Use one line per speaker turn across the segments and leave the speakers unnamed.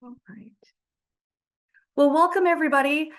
All right. Well, welcome everybody.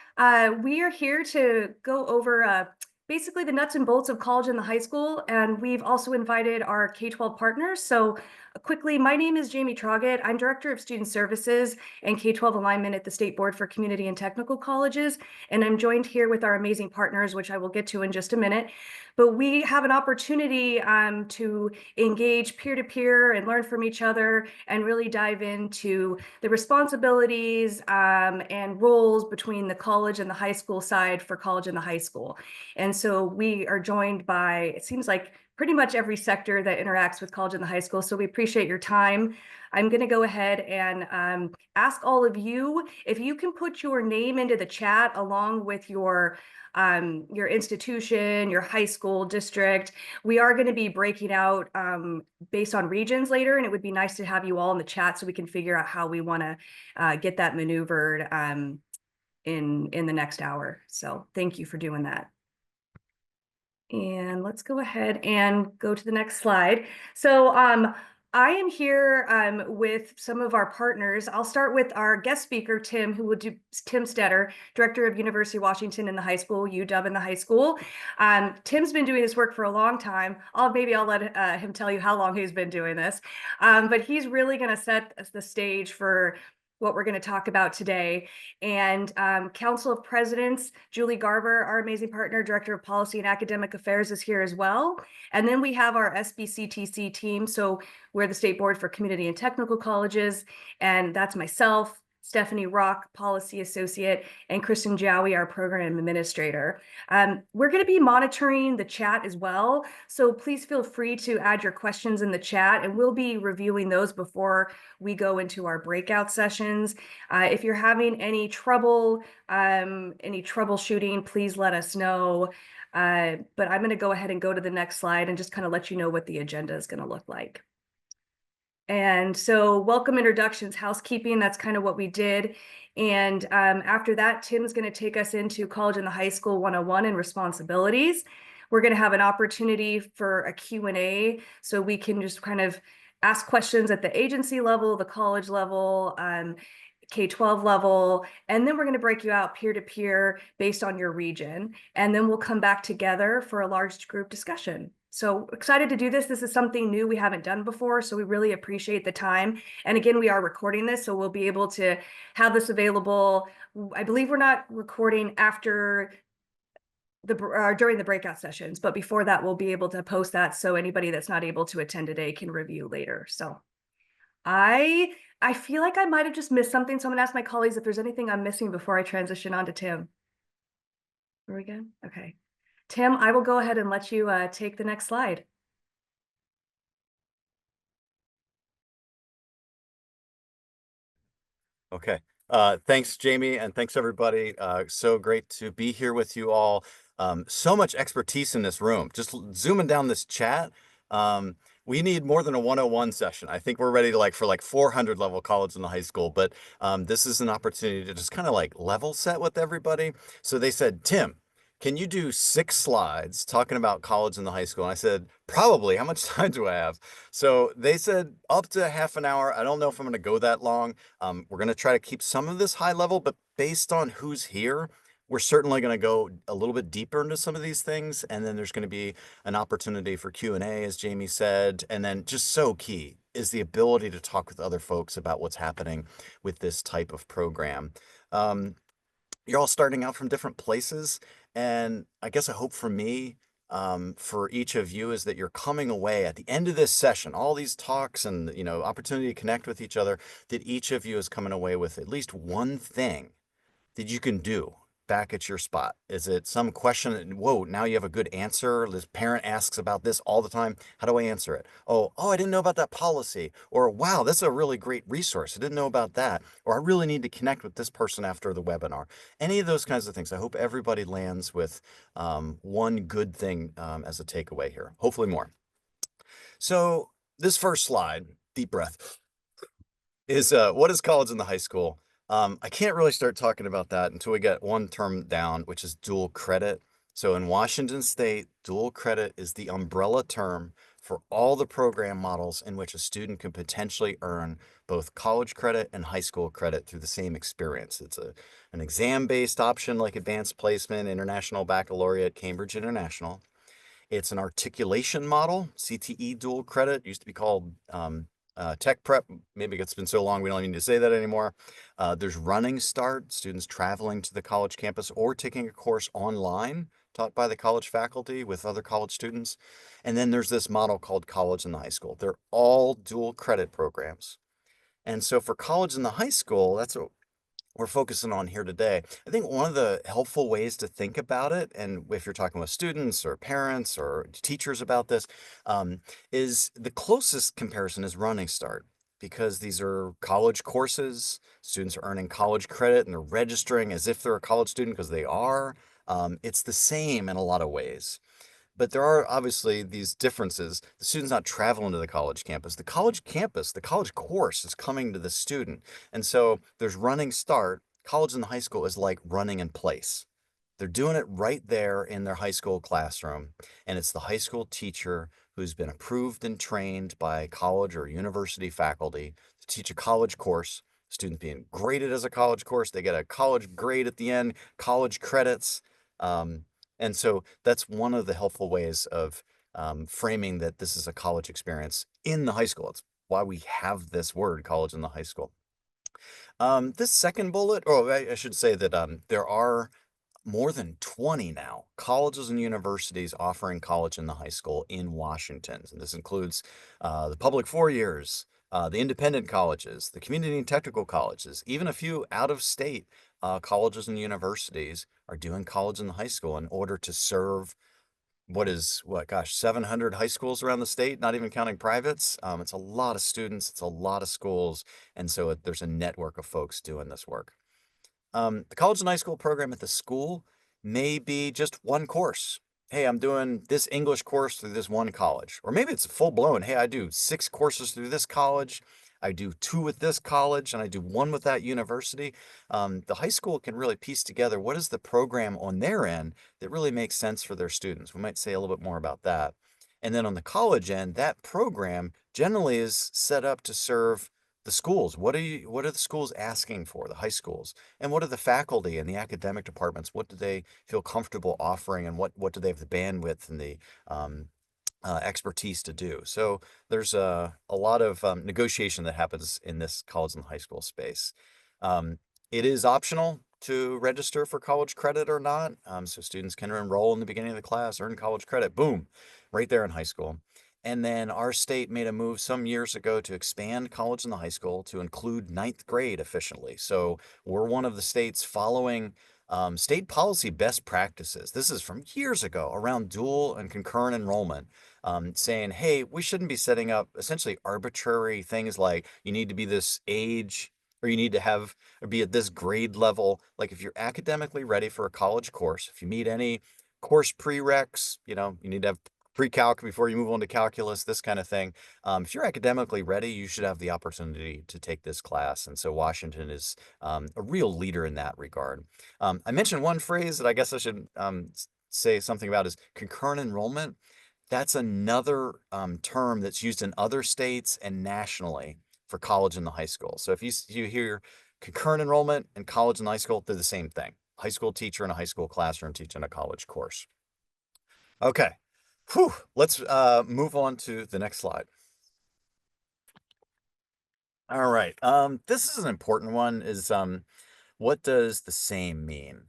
We are here to go over basically the nuts and bolts of college and the high school, and we've also invited our K-12 partners. So quickly, my name is Jamie Troggett. I'm Director of Student Services and K-12 Alignment at the State Board for Community and Technical Colleges, and I'm joined here with our amazing partners, which I will get to in just a minute. But we have an opportunity to engage peer-to-peer and learn from each other and really dive into the responsibilities and roles between the college and the high school side for college and the high school. And so we are joined by, it seems like, pretty much every sector that interacts with college and the high school. So we appreciate your time. I'm going to go ahead and ask all of you if you can put your name into the chat along with your institution, your high school district. We are going to be breaking out based on regions later, and it would be nice to have you all in the chat so we can figure out how we want to get that maneuvered in the next hour. So thank you for doing that. And let's go ahead and go to the next slide. So I am here with some of our partners. I'll start with our guest speaker, Tim, who will do Tim Stetter, Director of University of Washington in the high school, UW in the high school. Tim's been doing this work for a long time. Maybe I'll let him tell you how long he's been doing this. But he's really going to set the stage for what we're going to talk about today. And Council of Presidents, Julie Garber, our amazing partner, Director of Policy and Academic Affairs, is here as well. And then we have our SBCTC team. So we're the State Board for Community and Technical Colleges, and that's myself, Stephanie Rock, Policy Associate, and Kristen Jowie, our Program Administrator. We're going to be monitoring the chat as well, so please feel free to add your questions in the chat, and we'll be reviewing those before we go into our breakout sessions. If you're having any troubleshooting, please let us know. But I'm going to go ahead and go to the next slide and just kind of let you know what the agenda is going to look like. And so welcome introductions, housekeeping, that's kind of what we did. And after that, Tim's going to take us into College and the High School 101 and responsibilities. We're going to have an opportunity for a Q&A, so we can just kind of ask questions at the agency level, the college level, K-12 level, and then we're going to break you out peer-to-peer based on your region. And then we'll come back together for a large group discussion. So excited to do this. This is something new we haven't done before, so we really appreciate the time. And again, we are recording this, so we'll be able to have this available. I believe we're not recording after during the breakout sessions, but before that, we'll be able to post that so anybody that's not able to attend today can review later. So I feel like I might have just missed something, so I'm gonna ask my colleagues if there's anything I'm missing before I transition on to Tim. Are we good? Okay. Tim, I will go ahead and let you take the next slide.
Okay. Thanks, Jamie, and thanks, everybody. So great to be here with you all. So much expertise in this room. Just zooming down this chat, we need more than a 101 session. I think we're ready to for 400 level college and the high school, but this is an opportunity to just kind of level set with everybody. So they said, Tim, can you do 6 slides talking about college and the high school? And I said, probably. How much time do I have? So they said up to half an hour. I don't know if I'm going to go that long. We're going to try to keep some of this high level, but based on who's here, we're certainly going to go a little bit deeper into some of these things. And then there's going to be an opportunity for Q&A, as Jamie said. And then just so key is the ability to talk with other folks about what's happening with this type of program. You're all starting out from different places. And I guess a hope for me, for each of you, is that you're coming away at the end of this session, all these talks and, opportunity to connect with each other, that each of you is coming away with at least one thing that you can do back at your spot. Is it some question? Whoa, now you have a good answer. This parent asks about this all the time. How do I answer it? Oh, I didn't know about that policy. Or, wow, that's a really great resource. I didn't know about that. Or I really need to connect with this person after the webinar. Any of those kinds of things. I hope everybody lands with one good thing as a takeaway here. Hopefully more. So this first slide, deep breath, is what is college and the high school? I can't really start talking about that until we get one term down, which is dual credit. So in Washington State, dual credit is the umbrella term for all the program models in which a student can potentially earn both college credit and high school credit through the same experience. It's an exam-based option like advanced placement, international baccalaureate, Cambridge International. It's an articulation model, CTE dual credit, used to be called tech prep. Maybe it's been so long we don't need to say that anymore. There's running start, students traveling to the college campus or taking a course online taught by the college faculty with other college students. And then there's this model called college and the high school. They're all dual credit programs. And so for college and the high school, that's what we're focusing on here today. I think one of the helpful ways to think about it, and if you're talking with students or parents or teachers about this, um, is the closest comparison is Running Start, because these are college courses. Students are earning college credit and they're registering as if they're a college student because they are. It's the same in a lot of ways. But there are obviously these differences. The student's not traveling to the college campus. The college campus, the college course is coming to the student. And so there's Running Start. College and the high school is like running in place. They're doing it right there in their high school classroom. And it's the high school teacher who's been approved and trained by college or university faculty to teach a college course. Students being graded as a college course. They get a college grade at the end, college credits. And so that's one of the helpful ways of framing that this is a college experience in the high school. It's why we have this word, college in the high school. This second bullet, or I should say that there are more than 20 now colleges and universities offering college in the high school in Washington. And this includes the public 4 years, the independent colleges, the community and technical colleges, even a few out of state colleges and universities are doing college in the high school in order to serve gosh, 700 high schools around the state, not even counting privates. It's a lot of students, it's a lot of schools. And so there's a network of folks doing this work. The college and high school program at the school may be just one course. Hey, I'm doing this English course through this one college. Or maybe it's full blown. Hey, I do 6 courses through this college. I do 2 with this college and I do 1 with that university. The high school can really piece together what is the program on their end that really makes sense for their students. We might say a little bit more about that. And then on the college end, that program generally is set up to serve the schools. What are the schools asking for, the high schools? And what are the faculty and the academic departments? What do they feel comfortable offering, and what do they have the bandwidth and the expertise to do? So there's a lot of negotiation that happens in this college and high school space. It is optional to register for college credit or not. So students can enroll in the beginning of the class, earn college credit, boom, right there in high school. And then our state made a move some years ago to expand college and the high school to include ninth grade officially. So we're one of the states following state policy best practices. This is from years ago around dual and concurrent enrollment, saying, hey, we shouldn't be setting up essentially arbitrary things like you need to be this age or you need to have or be at this grade level. Like if you're academically ready for a college course, if you meet any course prereqs, you need to have pre-calc before you move on to calculus, this kind of thing. If you're academically ready, you should have the opportunity to take this class. And so Washington is a real leader in that regard. I mentioned one phrase that I guess I should say something about is concurrent enrollment. That's another term that's used in other states and nationally for college and the high school. So if you hear concurrent enrollment and college and high school, they're the same thing. High school teacher in a high school classroom teaching a college course. Okay. Whew. Let's move on to the next slide. All right. This is an important one is what does the same mean?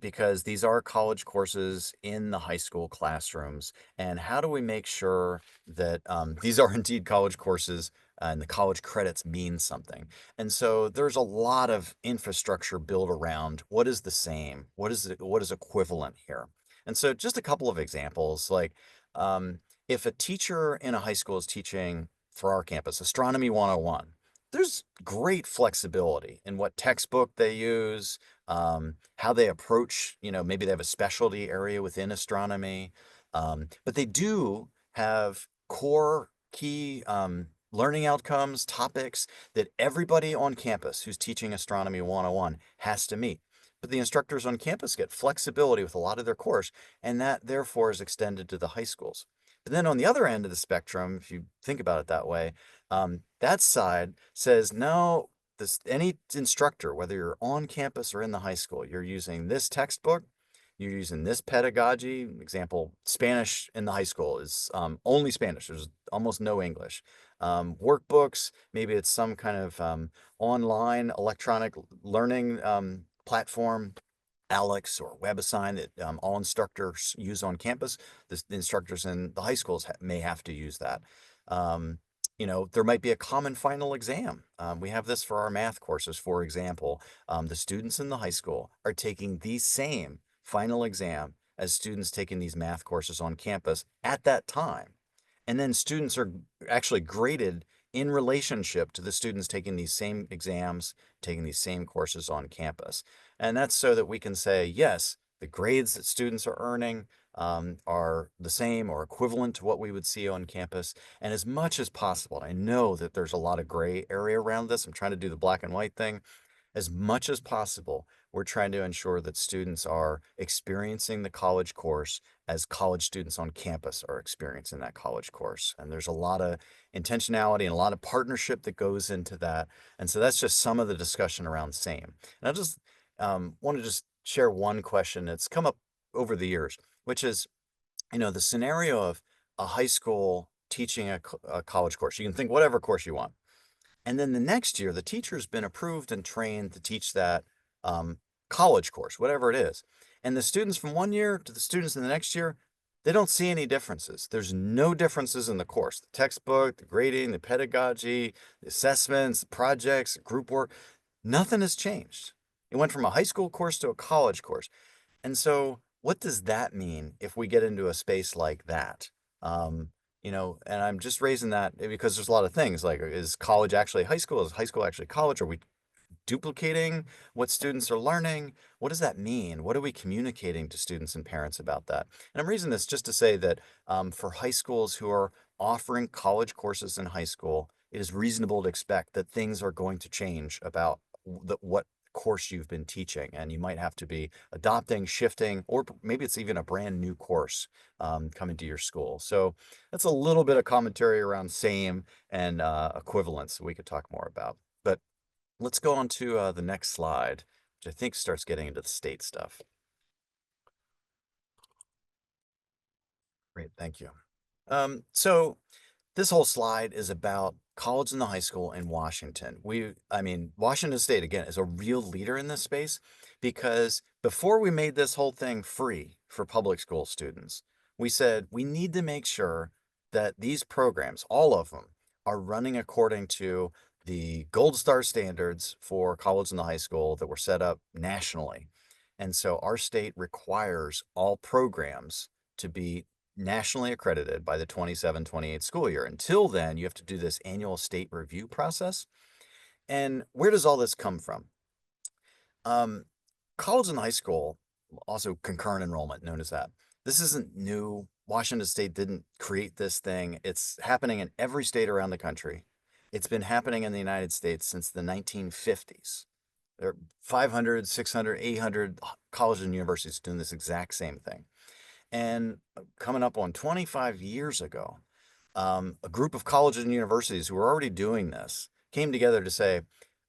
Because these are college courses in the high school classrooms, and how do we make sure that these are indeed college courses and the college credits mean something? And so there's a lot of infrastructure built around what is the same, what is equivalent here. And so just a couple of examples, like if a teacher in a high school is teaching for our campus, Astronomy 101, there's great flexibility in what textbook they use, how they approach, maybe they have a specialty area within astronomy. But they do have core key learning outcomes, topics that everybody on campus who's teaching Astronomy 101 has to meet. But the instructors on campus get flexibility with a lot of their course, and that therefore is extended to the high schools. But then on the other end of the spectrum, if you think about it that way, that side says, no, any instructor, whether you're on campus or in the high school, you're using this textbook, you're using this pedagogy. Example, Spanish in the high school is only Spanish. There's almost no English. Workbooks, maybe it's some kind of online electronic learning platform, Alex or WebAssign, that all instructors use on campus. The instructors in the high schools may have to use that. Um, there might be a common final exam. We have this for our math courses, for example. The students in the high school are taking the same final exam as students taking these math courses on campus at that time. And then students are actually graded in relationship to the students taking these same exams, taking these same courses on campus. And that's so that we can say, yes, the grades that students are earning are the same or equivalent to what we would see on campus. And as much as possible, I know that there's a lot of gray area around this. I'm trying to do the black and white thing. As much as possible, we're trying to ensure that students are experiencing the college course as college students on campus are experiencing that college course. And there's a lot of intentionality and a lot of partnership that goes into that. And so that's just some of the discussion around SAME. And I just want to just share one question that's come up over the years, which is, the scenario of a high school teaching a college course. You can think whatever course you want. And then the next year, the teacher's been approved and trained to teach that um, college course, whatever it is. And the students from one year to the students in the next year, they don't see any differences. There's no differences in the course, the textbook, the grading, the pedagogy, the assessments, the projects, group work. Nothing has changed. It went from a high school course to a college course. And so, what does that mean if we get into a space like that? Um, and I'm just raising that because there's a lot of things like, is college actually high school? Is high school actually college? Are we duplicating what students are learning? What does that mean? What are we communicating to students and parents about that? And I'm raising this just to say that for high schools who are offering college courses in high school, it is reasonable to expect that things are going to change about what course you've been teaching, and you might have to be adopting, shifting, or maybe it's even a brand new course coming to your school. So that's a little bit of commentary around same and equivalence we could talk more about. But let's go on to the next slide, which I think starts getting into the state stuff. Great, thank you. So this whole slide is about college and the high school in Washington. Washington State, again, is a real leader in this space because before we made this whole thing free for public school students, we said we need to make sure that these programs, all of them, are running according to the gold star standards for college and the high school that were set up nationally. And so our state requires all programs to be nationally accredited by the 27-28 school year. Until then, you have to do this annual state review process. And where does all this come from? Um, College and high school, also concurrent enrollment, known as that. This isn't new. Washington State didn't create this thing. It's happening in every state around the country. It's been happening in the United States since the 1950s. There are 500, 600, 800 colleges and universities doing this exact same thing. And coming up on 25 years ago, a group of colleges and universities who were already doing this came together to say,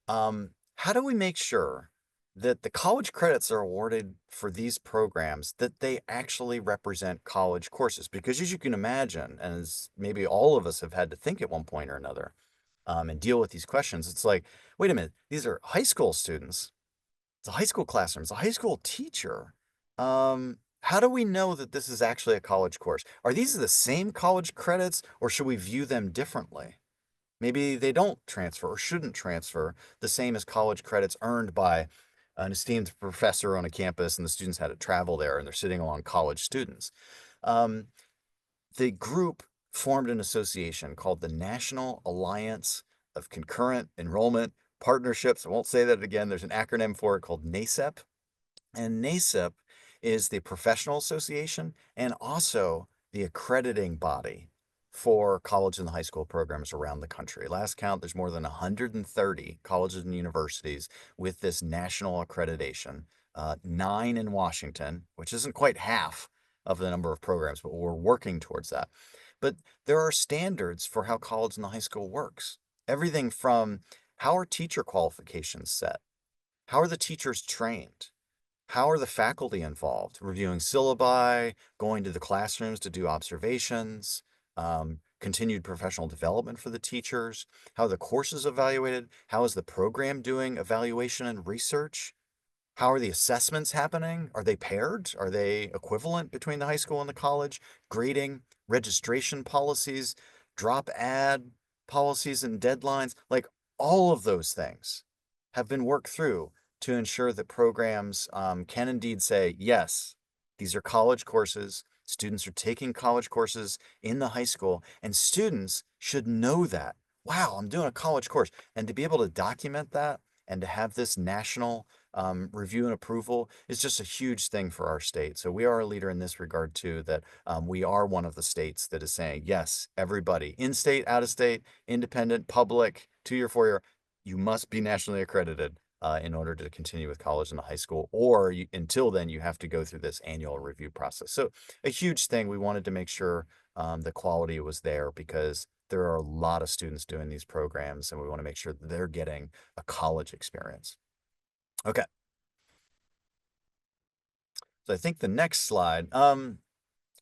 how do we make sure that the college credits are awarded for these programs, that they actually represent college courses? Because as you can imagine, and as maybe all of us have had to think at one point or another, and deal with these questions, it's like, wait a minute, these are high school students. It's a high school classroom. It's a high school teacher. How do we know that this is actually a college course? Are these the same college credits, or should we view them differently? Maybe they don't transfer or shouldn't transfer the same as college credits earned by an esteemed professor on a campus, and the students had to travel there, and they're sitting along college students. Um, the group formed an association called the National Alliance of Concurrent Enrollment Partnerships. I won't say that again. There's an acronym for it called NACEP. And NACEP is the professional association and also the accrediting body for college and high school programs around the country. Last count, there's more than 130 colleges and universities with this national accreditation, 9 in Washington, which isn't quite half of the number of programs, but we're working towards that. but there are standards for how college and the high school works. Everything from how are teacher qualifications set? How are the teachers trained? How are the faculty involved? Reviewing syllabi, going to the classrooms to do observations, continued professional development for the teachers, how are the courses evaluated? How is the program doing evaluation and research? How are the assessments happening? Are they paired? Are they equivalent between the high school and the college? Grading, registration policies, drop ad policies and deadlines, like all of those things have been worked through to ensure that programs can indeed say, yes, these are college courses. Students are taking college courses in the high school, and students should know that. Wow, I'm doing a college course. And to be able to document that and to have this national review and approval is just a huge thing for our state. So we are a leader in this regard too, that we are one of the states that is saying, yes, everybody, in-state, out-of-state, independent, public, 2-year, 4-year, you must be nationally accredited in order to continue with college and the high school, or until then, you have to go through this annual review process. So a huge thing, we wanted to make sure the quality was there because there are a lot of students doing these programs, and we want to make sure that they're getting a college experience. Okay. So I think the next slide, all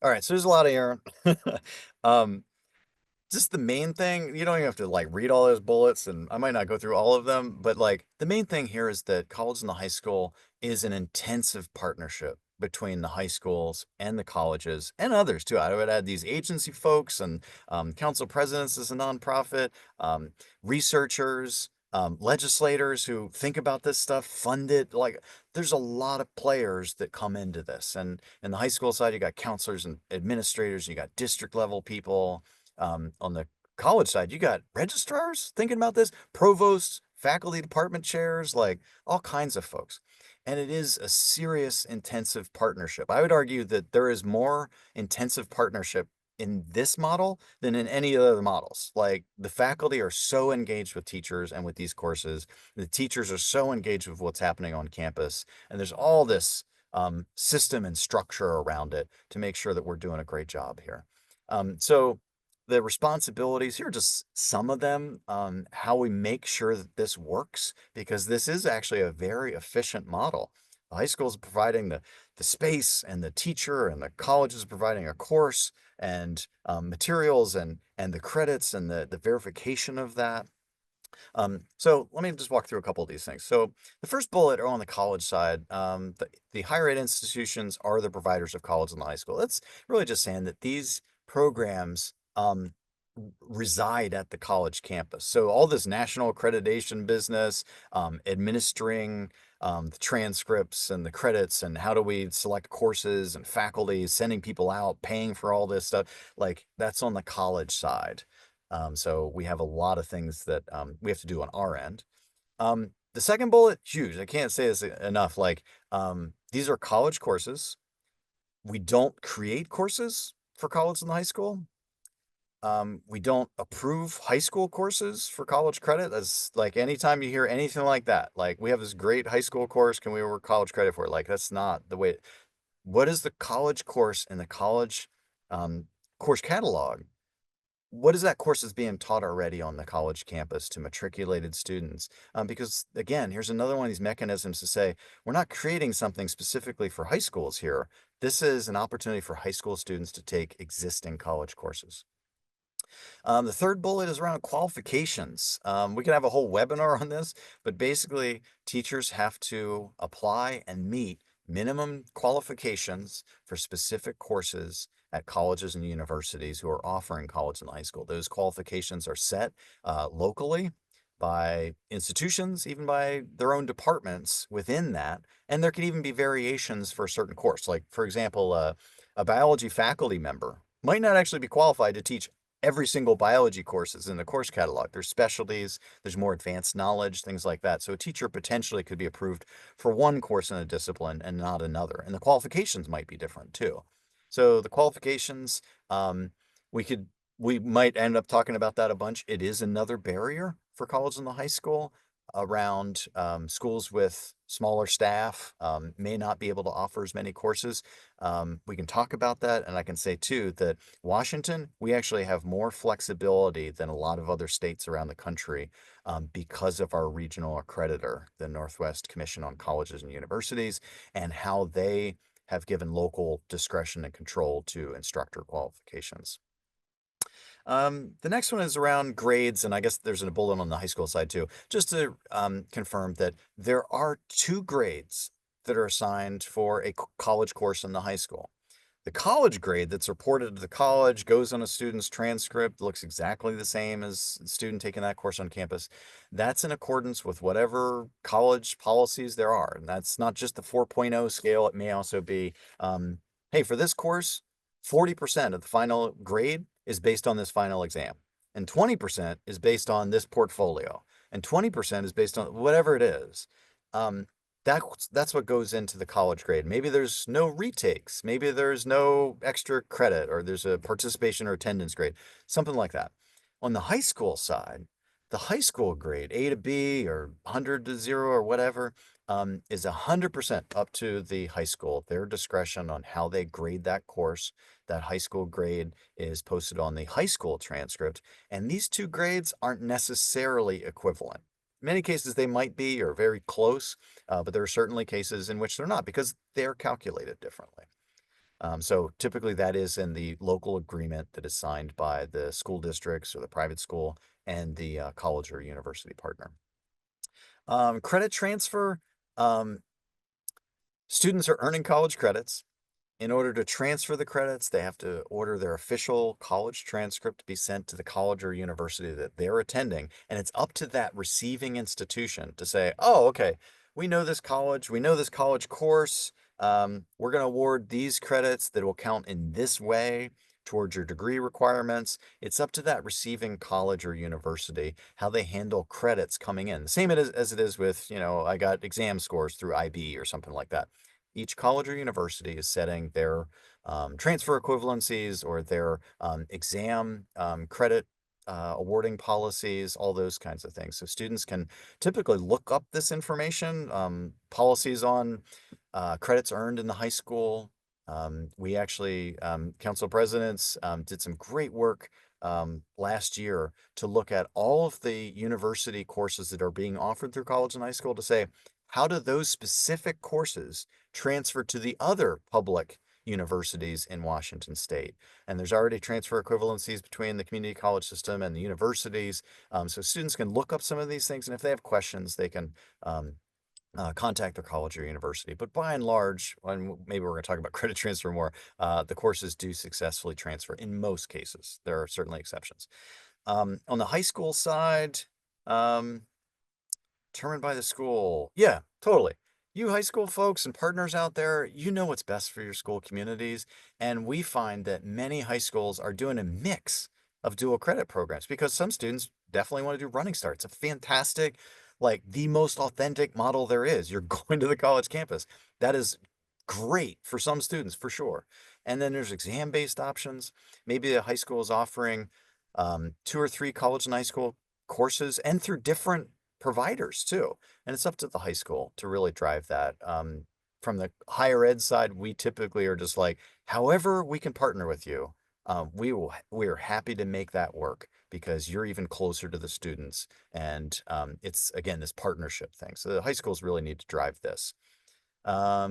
right, so there's a lot of here. Um, just the main thing, you don't even have to like read all those bullets, and I might not go through all of them, but like the main thing here is that college and the high school is an intensive partnership between the high schools and the colleges and others too. I would add these agency folks and council presidents as a nonprofit, um, researchers, legislators who think about this stuff, fund it. Like there's a lot of players that come into this. And in the high school side, you got counselors and administrators, you got district level people, on the college side, you got registrars thinking about this, provosts, faculty department chairs, like all kinds of folks. And it is a serious, intensive partnership. I would argue that there is more intensive partnership in this model than in any other models. Like the faculty are so engaged with teachers and with these courses, the teachers are so engaged with what's happening on campus, and there's all this system and structure around it to make sure that we're doing a great job here. So the responsibilities, here are just some of them, how we make sure that this works, because this is actually a very efficient model. The high school is providing the space and the teacher, and the college is providing a course and materials and the credits and the verification of that. So let me just walk through a couple of these things. So the first bullet are on the college side. The higher ed institutions are the providers of college and the high school. That's really just saying that these programs reside at the college campus. So all this national accreditation business, administering the transcripts and the credits, and how do we select courses and faculty, sending people out, paying for all this stuff, like that's on the college side. So we have a lot of things that we have to do on our end. The second bullet, huge. I can't say this enough. Like these are college courses. We don't create courses for college and high school. We don't approve high school courses for college credit. That's like anytime you hear anything like that, like we have this great high school course, can we work college credit for it? Like that's not the way. What is the college course in the college course catalog? What is that course that's being taught already on the college campus to matriculated students? Because again, here's another one of these mechanisms to say, we're not creating something specifically for high schools here. This is an opportunity for high school students to take existing college courses. The third bullet is around qualifications. We could have a whole webinar on this, but basically teachers have to apply and meet minimum qualifications for specific courses at colleges and universities who are offering college and high school. Those qualifications are set locally by institutions, even by their own departments within that. And there could even be variations for a certain course. Like, for example, a biology faculty member might not actually be qualified to teach every single biology course is in the course catalog. There's specialties, there's more advanced knowledge, things like that. So a teacher potentially could be approved for one course in a discipline and not another. And the qualifications might be different too. So the qualifications, we could, we might end up talking about that a bunch. It is another barrier for college and the high school. around schools with smaller staff may not be able to offer as many courses. We can talk about that. And I can say too that Washington, we actually have more flexibility than a lot of other states around the country because of our regional accreditor, the Northwest Commission on Colleges and Universities, and how they have given local discretion and control to instructor qualifications. The next one is around grades, and I guess there's a bullet on the high school side too, just to confirm that there are 2 grades that are assigned for a college course in the high school. The college grade that's reported to the college goes on a student's transcript, looks exactly the same as the student taking that course on campus. That's in accordance with whatever college policies there are. And that's not just the 4.0 scale, it may also be, hey, for this course, 40% of the final grade is based on this final exam, and 20% is based on this portfolio, and 20% is based on whatever it is. Um, that's what goes into the college grade. Maybe there's no retakes, maybe there's no extra credit, or there's a participation or attendance grade, something like that. On the high school side, the high school grade, A to B or 100 to 0 or whatever, is 100% up to the high school, their discretion on how they grade that course. That high school grade is posted on the high school transcript, and these 2 grades aren't necessarily equivalent. In many cases, they might be or very close, but there are certainly cases in which they're not because they're calculated differently. So typically that is in the local agreement that is signed by the school districts or the private school and the college or university partner. Credit transfer, um, students are earning college credits. In order to transfer the credits, they have to order their official college transcript to be sent to the college or university that they're attending. And it's up to that receiving institution to say, oh, okay, we know this college, we know this college course. We're going to award these credits that will count in this way towards your degree requirements. It's up to that receiving college or university how they handle credits coming in. The same as it is with, I got exam scores through IB or something like that. Each college or university is setting their transfer equivalencies or their exam credit awarding policies, all those kinds of things. So students can typically look up this information, policies on credits earned in the high school. We actually, council presidents did some great work last year to look at all of the university courses that are being offered through college and high school to say, how do those specific courses transfer to the other public universities in Washington state? And there's already transfer equivalencies between the community college system and the universities. So students can look up some of these things, and if they have questions, they can contact their college or university. But by and large, and maybe we're going to talk about credit transfer more, the courses do successfully transfer in most cases. There are certainly exceptions. On the high school side, um, determined by the school. Yeah, totally. You high school folks and partners out there, you know what's best for your school communities. And we find that many high schools are doing a mix of dual credit programs because some students definitely want to do Running Start. It's a fantastic, like the most authentic model there is. You're going to the college campus. That is great for some students for sure. And then there's exam-based options. Maybe a high school is offering 2 or 3 college and high school courses and through different providers too. And it's up to the high school to really drive that. From the higher ed side, we typically are just like, however we can partner with you, we are happy to make that work because you're even closer to the students. And it's again this partnership thing. So the high schools really need to drive this.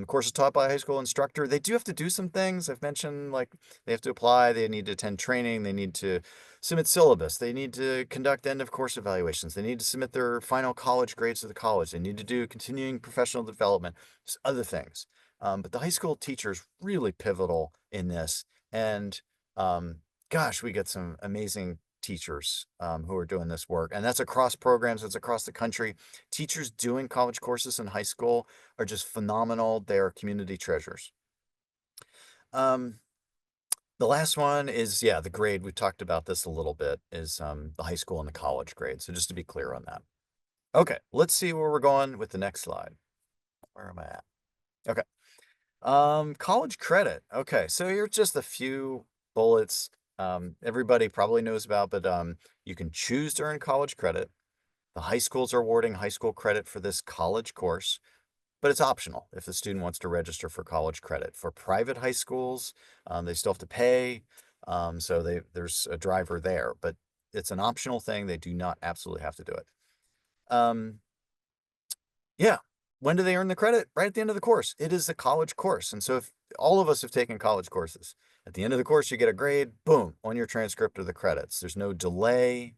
Courses taught by a high school instructor. They do have to do some things. I've mentioned like they have to apply, they need to attend training, they need to submit syllabus, they need to conduct end of course evaluations, they need to submit their final college grades to the college, they need to do continuing professional development, just other things. But the high school teacher is really pivotal in this. And um, gosh, we get some amazing teachers who are doing this work. And that's across programs, that's across the country. Teachers doing college courses in high school are just phenomenal. They're community treasures. Um, the last one is, yeah, the grade. We talked about this a little bit, is the high school and the college grade. So just to be clear on that. Okay, let's see where we're going with the next slide. Where am I at? Okay. College credit. Okay, so here's just a few bullets everybody probably knows about, but you can choose to earn college credit. The high schools are awarding high school credit for this college course, but it's optional if the student wants to register for college credit. For private high schools, they still have to pay. There's a driver there, but it's an optional thing. They do not absolutely have to do it. Um, yeah. When do they earn the credit? Right at the end of the course. It is a college course. And so if all of us have taken college courses, at the end of the course, you get a grade, boom, on your transcript are the credits. There's no delay.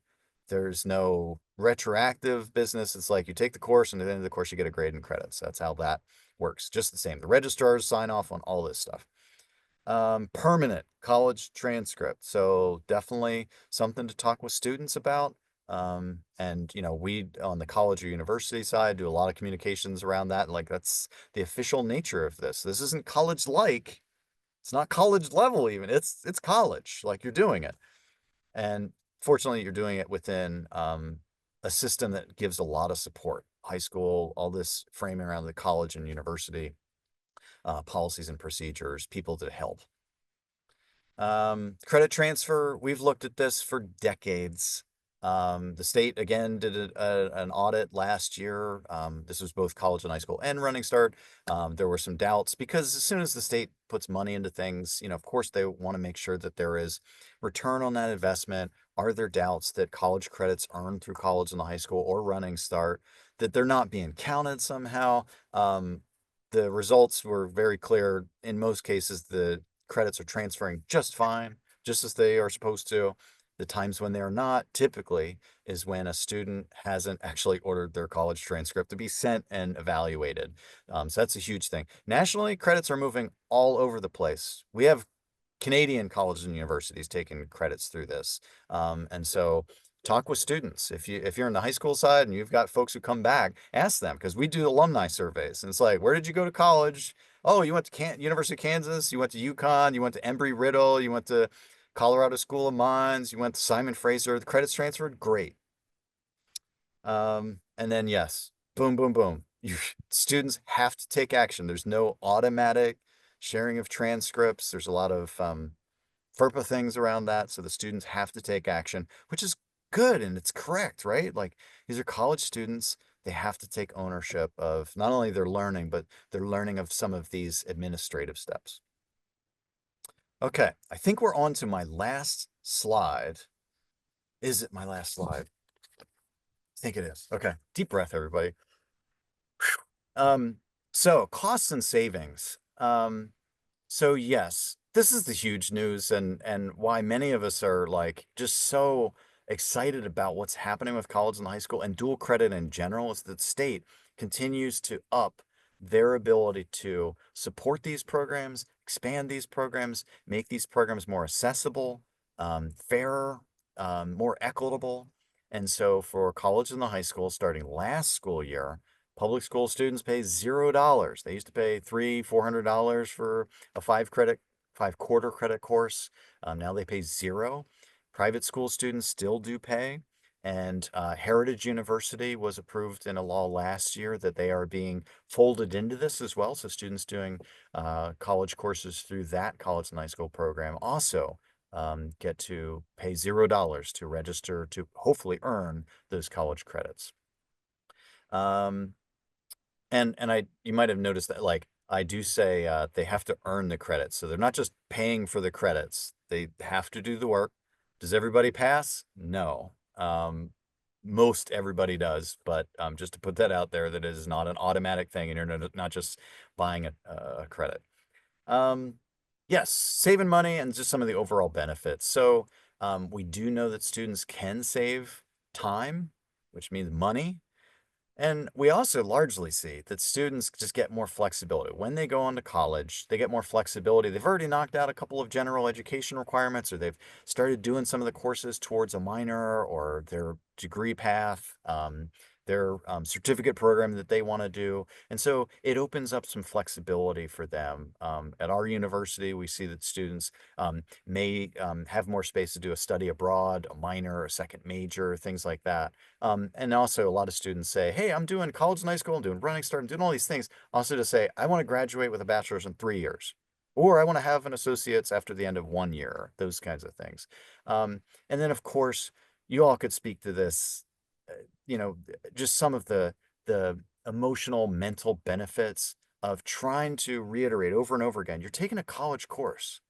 There's no retroactive business. It's like you take the course and at the end of the course, you get a grade and credits. That's how that works. Just the same. The registrars sign off on all this stuff. Permanent college transcript. So definitely something to talk with students about. And we on the college or university side do a lot of communications around that. Like that's the official nature of this. This isn't college like, it's not college level even. It's college. Like you're doing it. And fortunately you're doing it within a system that gives a lot of support. High school, all this framing around the college and university, policies and procedures, people to help. Credit transfer, we've looked at this for decades. The state again did an audit last year. This was both college and high school and Running Start. There were some doubts because as soon as the state puts money into things, of course they want to make sure that there is return on that investment. Are there doubts that college credits earned through college and the high school or Running Start, that they're not being counted somehow? The results were very clear. In most cases, the credits are transferring just fine, just as they are supposed to. The times when they are not typically is when a student hasn't actually ordered their college transcript to be sent and evaluated. So that's a huge thing. Nationally, credits are moving all over the place. We have Canadian colleges and universities taking credits through this. And so talk with students. If you're in the high school side and you've got folks who come back, ask them because we do alumni surveys. And it's like, where did you go to college? Oh, you went to University of Kansas, you went to UConn, you went to Embry-Riddle, you went to Colorado School of Mines, you went to Simon Fraser. The credits transferred, great. And then yes, boom, boom, boom. You students have to take action. There's no automatic sharing of transcripts. There's a lot of FERPA things around that. So the students have to take action, which is good and it's correct, right? Like these are college students. They have to take ownership of not only their learning, but their learning of some of these administrative steps. Okay, I think we're on to my last slide. Is it my last slide? I think it is. Okay, deep breath, everybody. So costs and savings. So yes, this is the huge news and why many of us are like just so excited about what's happening with college and high school and dual credit in general is that the state continues to up their ability to support these programs, expand these programs, make these programs more accessible, fairer, more equitable. And so for college and the high school starting last school year, public school students pay $0. They used to pay $300-400 for a 5-quarter credit course. Now they pay 0. Private school students still do pay. And Heritage University was approved in a law last year that they are being folded into this as well. So students doing college courses through that college and high school program also get to pay $0 to register to hopefully earn those college credits. And you might have noticed that like I do say they have to earn the credits. So they're not just paying for the credits. They have to do the work. Does everybody pass? No. Most everybody does, but just to put that out there, that is not an automatic thing, and you're not just buying a credit. Yes, saving money and just some of the overall benefits. So we do know that students can save time, which means money. And we also largely see that students just get more flexibility. When they go on to college, they get more flexibility. They've already knocked out a couple of general education requirements, or they've started doing some of the courses towards a minor or their degree path, their certificate program that they want to do. And so it opens up some flexibility for them. At our university, we see that students may have more space to do a study abroad, a minor, a second major, things like that. And also a lot of students say, hey, I'm doing college and high school, I'm doing Running Start, I'm doing all these things. Also to say, I want to graduate with a bachelor's in 3 years, or I want to have an associate's after the end of 1 year, those kinds of things. And then of course, you all could speak to this. just some of the emotional, mental benefits of trying to reiterate over and over again. You're taking a college course.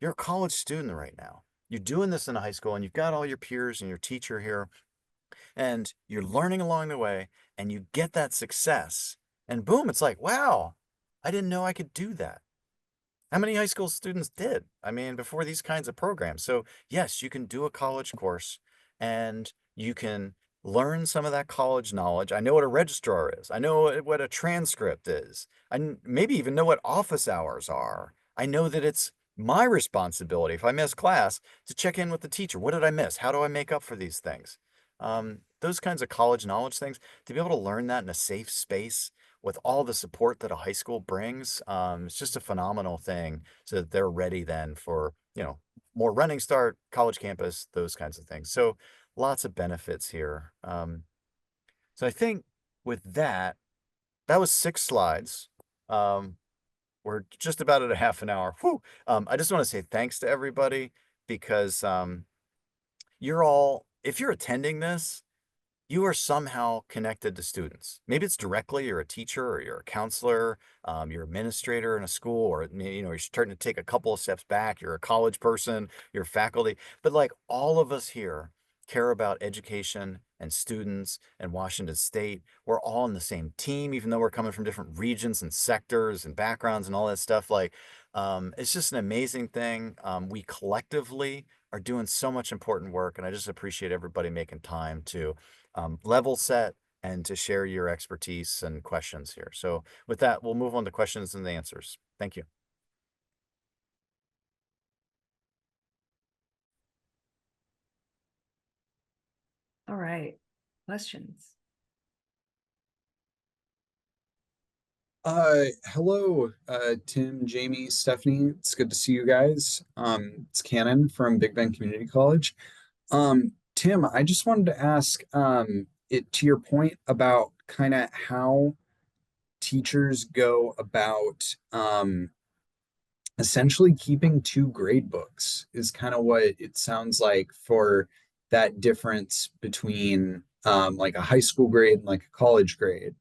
You're a college student right now. You're doing this in high school, and you've got all your peers and your teacher here, and you're learning along the way, and you get that success, and boom, it's like, wow, I didn't know I could do that. How many high school students did? I mean, before these kinds of programs. So, yes, you can do a college course and you can learn some of that college knowledge. I know what a registrar is. I know what a transcript is. Maybe even know what office hours are. I know that it's my responsibility, if I miss class, to check in with the teacher. What did I miss? How do I make up for these things? Those kinds of college knowledge things, to be able to learn that in a safe space with all the support that a high school brings, it's just a phenomenal thing so that they're ready then for, more running start, college campus, those kinds of things. So lots of benefits here. So I think with that, that was 6 slides. We're just about at a half an hour. Whew. I just want to say thanks to everybody because you're all, if you're attending this, you are somehow connected to students. Maybe it's directly, you're a teacher or you're a counselor, you're an administrator in a school, or you're starting to take a couple of steps back, you're a college person, you're faculty. But like all of us here care about education and students and Washington State. We're all in the same team, even though we're coming from different regions and sectors and backgrounds and all that stuff. Like, it's just an amazing thing. We collectively are doing so much important work, and I just appreciate everybody making time to level set and to share your expertise and questions here. So with that, we'll move on to questions and answers. Thank you.
All right, questions.
Hello, Tim, Jamie, Stephanie. It's good to see you guys. It's Cannon from Big Bend Community College. Tim, I just wanted to ask, it to your point about kind of how teachers go about, essentially keeping two grade books is kind of what it sounds like for that difference between like a high school grade and like a college grade.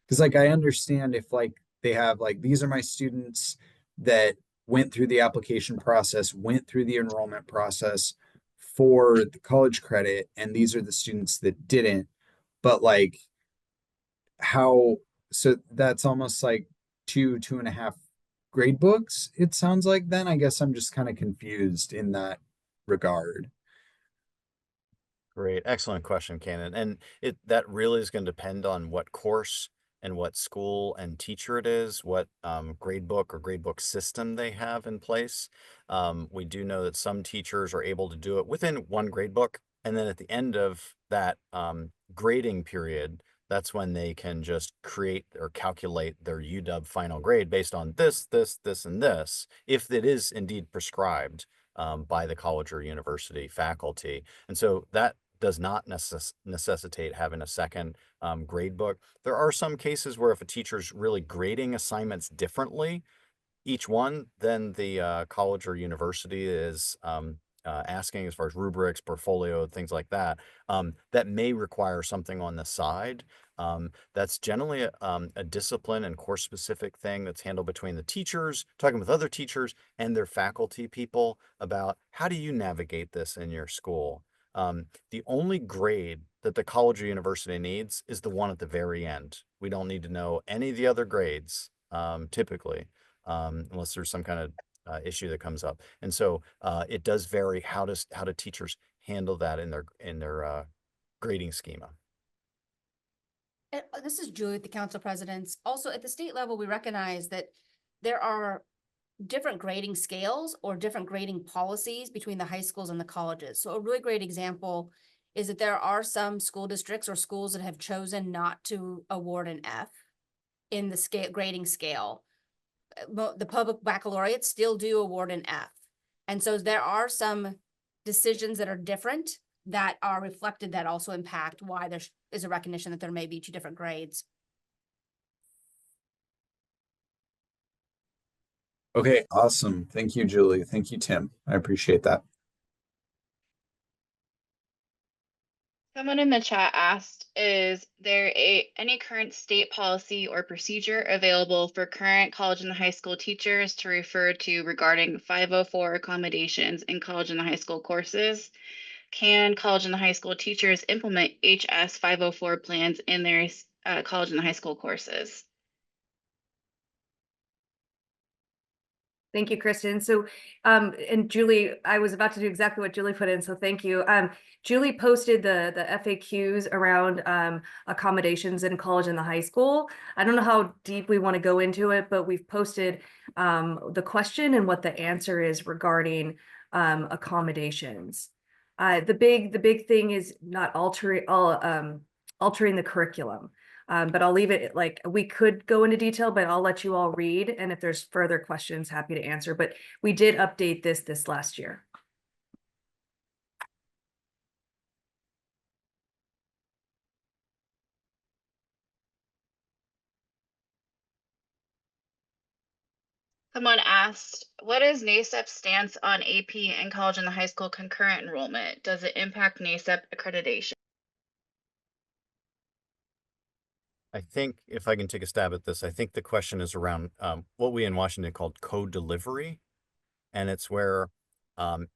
Because like I understand if like they have like these are my students that went through the application process, went through the enrollment process for the college credit, and these are the students that didn't. But like how so that's almost like two and a half grade books, it sounds like then. I guess I'm just kind of confused in that regard.
Great. Excellent question, Cannon. And that really is going to depend on what course and what school and teacher it is, what grade book or grade book system they have in place. We do know that some teachers are able to do it within one grade book. And then at the end of that grading period, that's when they can just create or calculate their UW final grade based on this, this, this, and this, if it is indeed prescribed by the college or university faculty. And so that does not necessitate having a second grade book. There are some cases where if a teacher's really grading assignments differently, each one, then the college or university is asking as far as rubrics, portfolio, things like that, that may require something on the side. That's generally a discipline and course specific thing that's handled between the teachers, talking with other teachers and their faculty people about how do you navigate this in your school. The only grade that the college or university needs is the one at the very end. We don't need to know any of the other grades, typically, unless there's some kind of issue that comes up. And so it does vary. How do teachers handle that in their grading schema?
This is Julie, the council presidents. Also, at the state level, we recognize that there are different grading scales or different grading policies between the high schools and the colleges. So a really great example is that there are some school districts or schools that have chosen not to award an F in the scale grading scale. The public baccalaureate still do award an F. And so there are some decisions that are different that are reflected that also impact why there is a recognition that there may be two different grades.
Okay, awesome. Thank you, Julie. Thank you, Tim. I appreciate that.
Someone in the chat asked, is there any current state policy or procedure available for current college and high school teachers to refer to regarding 504 accommodations in college and high school courses? Can college and high school teachers implement HS 504 plans in their college and high school courses?
Thank you, Kristen. So, and Julie, I was about to do exactly what Julie put in, so thank you. Julie posted the FAQs around accommodations in college and the high school. I don't know how deep we want to go into it, but we've posted the question and what the answer is regarding accommodations. The big thing is not altering the curriculum. But I'll leave it like we could go into detail, but I'll let you all read. And if there's further questions, happy to answer. But we did update this last year.
Someone asked, what is NASEP's stance on AP and college and the high school concurrent enrollment? Does it impact NASEP accreditation?
I think if I can take a stab at this, I think the question is around what we in Washington called co-delivery. And it's where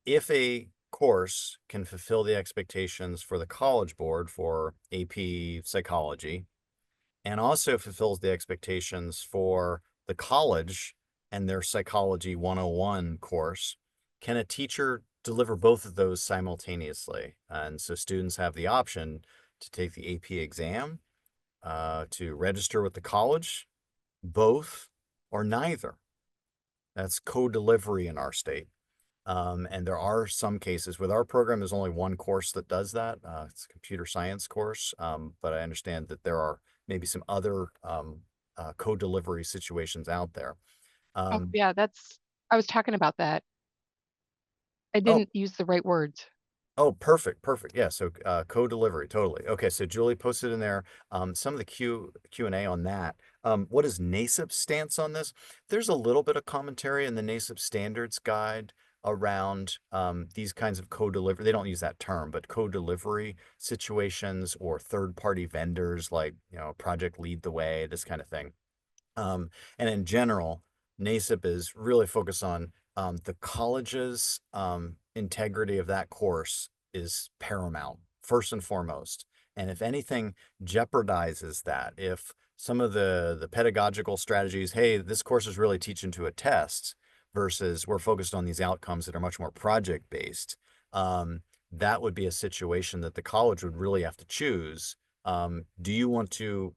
if a course can fulfill the expectations for the College Board for AP psychology, and also fulfills the expectations for the college and their Psychology 101 course, can a teacher deliver both of those simultaneously? And so students have the option to take the AP exam, to register with the college, both or neither. That's co-delivery in our state. And there are some cases with our program, there's only one course that does that. It's a computer science course. But I understand that there are maybe some other co-delivery situations out there.
Oh, yeah, I was talking about that. I
Oh,
didn't use the right words.
oh, perfect, perfect. Yeah, so co-delivery, totally. Okay, so Julie posted in there some of the Q&A on that. What is NASEP's stance on this? There's a little bit of commentary in the NASEP standards guide around these kinds of co-delivery. They don't use that term, but co-delivery situations or third-party vendors like, Project Lead the Way, this kind of thing. And in general, NASEP is really focused on the college's integrity of that course is paramount, first and foremost. And if anything jeopardizes that, if some of the pedagogical strategies, hey, this course is really teaching to a test versus we're focused on these outcomes that are much more project based, that would be a situation that the college would really have to choose. Do you want to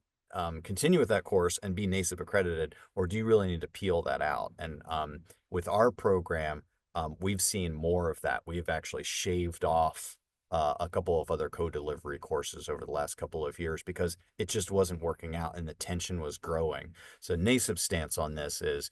continue with that course and be NASEP accredited, or do you really need to peel that out? And with our program, we've seen more of that. We've actually shaved off a couple of other co-delivery courses over the last couple of years because it just wasn't working out and the tension was growing. So NASEP's stance on this is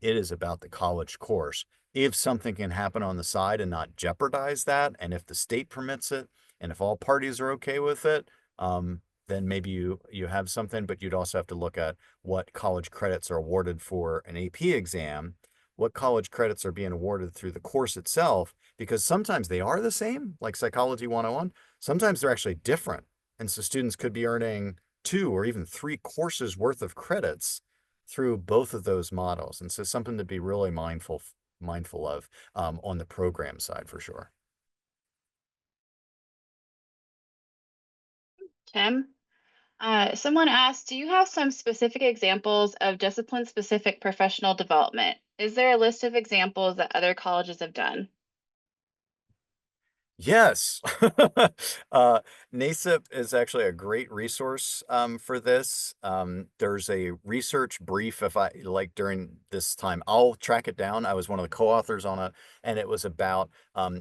it is about the college course. If something can happen on the side and not jeopardize that, and if the state permits it, and if all parties are okay with it, then maybe you have something, but you'd also have to look at what college credits are awarded for an AP exam, what college credits are being awarded through the course itself, because sometimes they are the same, like Psychology 101. Sometimes they're actually different. And so students could be earning 2 or even 3 courses worth of credits through both of those models. And so something to be really mindful of on the program side for sure.
Tim? Someone asked, do you have some specific examples of discipline-specific professional development? Is there a list of examples that other colleges have done?
Yes. NASEP is actually a great resource for this. There's a research brief, if I like during this time, I'll track it down. I was one of the co-authors on it, and it was about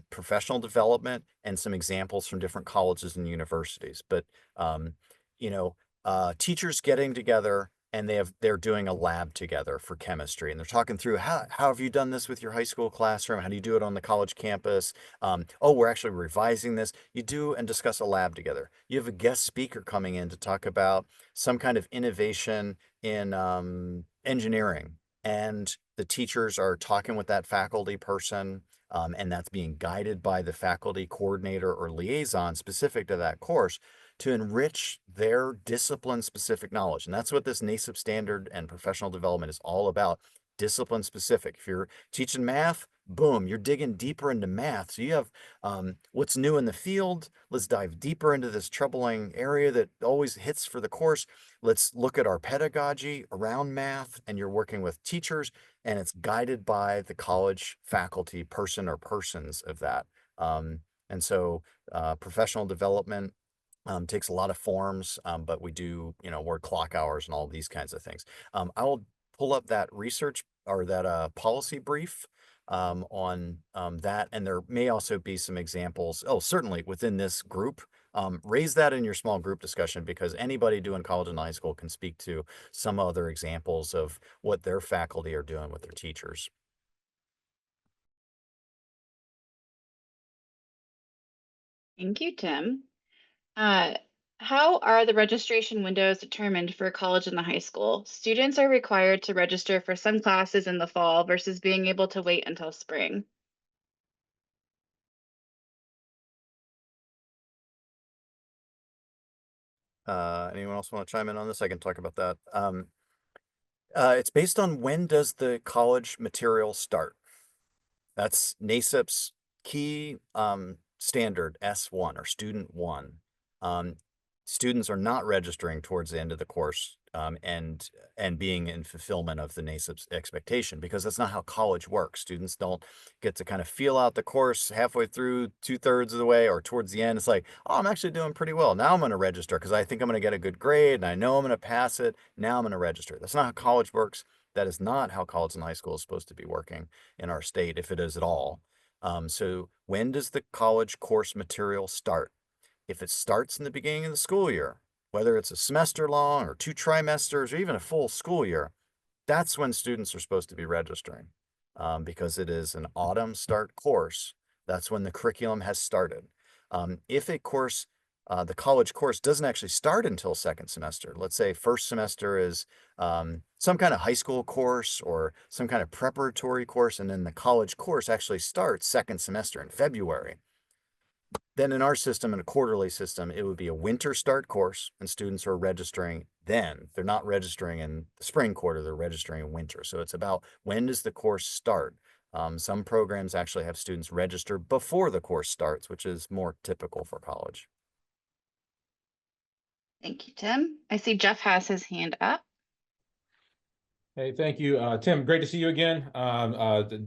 professional development and some examples from different colleges and universities. But you know, teachers getting together and they're doing a lab together for chemistry, and they're talking through how have you done this with your high school classroom? How do you do it on the college campus? Oh, we're actually revising this. You do and discuss a lab together. You have a guest speaker coming in to talk about some kind of innovation in engineering, and the teachers are talking with that faculty person and that's being guided by the faculty coordinator or liaison specific to that course to enrich their discipline-specific knowledge. And that's what this NASIP standard and professional development is all about, discipline-specific. If you're teaching math, boom, you're digging deeper into math. So you have what's new in the field. Let's dive deeper into this troubling area that always hits for the course. Let's look at our pedagogy around math, and you're working with teachers, and it's guided by the college faculty person or persons of that. And so professional development takes a lot of forms, but we do, work clock hours and all these kinds of things. I'll pull up that research or that policy brief on that, and there may also be some examples. Oh, certainly within this group. Raise that in your small group discussion, because anybody doing college and high school can speak to some other examples of what their faculty are doing with their teachers.
Thank you, Tim. How are the registration windows determined for college and the high school? Students are required to register for some classes in the fall versus being able to wait until spring.
Anyone else want to chime in on this? I can talk about that. It's based on when does the college material start. That's NASIP's key standard S1 or student one. Students are not registering towards the end of the course and being in fulfillment of the NASIP's expectation, because that's not how college works. Students don't get to kind of feel out the course halfway through, 2/3 of the way, or towards the end. It's like, oh, I'm actually doing pretty well. Now I'm going to register because I think I'm going to get a good grade and I know I'm going to pass it. Now I'm going to register. That's not how college works. That is not how college and high school is supposed to be working in our state, if it is at all. So when does the college course material start? If it starts in the beginning of the school year, whether it's a semester long or 2 trimesters or even a full school year, that's when students are supposed to be registering, because it is an autumn start course. That's when the curriculum has started. If a course, the college course doesn't actually start until second semester, let's say first semester is some kind of high school course or some kind of preparatory course, and then the college course actually starts second semester in February. Then in our system, in a quarterly system, it would be a winter start course, and students are registering then. They're not registering in the spring quarter, they're registering in winter. So it's about when does the course start? Some programs actually have students register before the course starts, which is more typical for college.
Thank you, Tim. I see Jeff has his hand up.
Hey, thank you. Tim, great to see you again.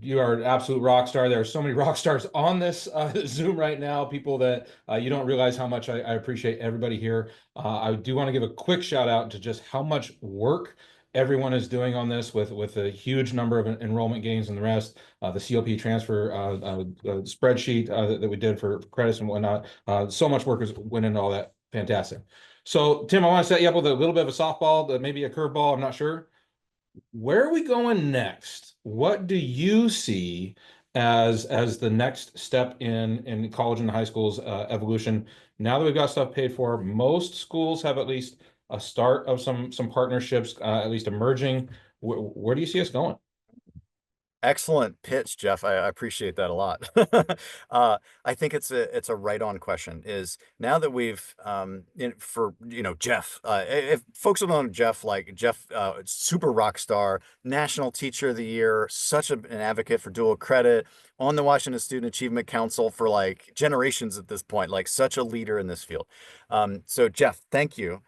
You are an absolute rock star. There are so many rock stars on this Zoom right now, people that you don't realize how much I appreciate everybody here. I do want to give a quick shout out to just how much work everyone is doing on this with a huge number of enrollment gains and the rest. The COP transfer spreadsheet that we did for credits and whatnot. So much work went into all that. Fantastic. So, Tim, I want to set you up with a little bit of a softball, maybe a curveball. I'm not sure. Where are we going next? What do you see as the next step in college and high school's evolution? Now that we've got stuff paid for, most schools have at least a start of some partnerships, at least emerging. Where do you see us going?
Excellent pitch, Jeff. I appreciate that a lot. I think it's a right-on question. Is now that we've Jeff, if folks don't know Jeff, like Jeff, super rock star, National Teacher of the Year, such an advocate for dual credit, on the Washington Student Achievement Council for like generations at this point, like such a leader in this field. So Jeff, thank you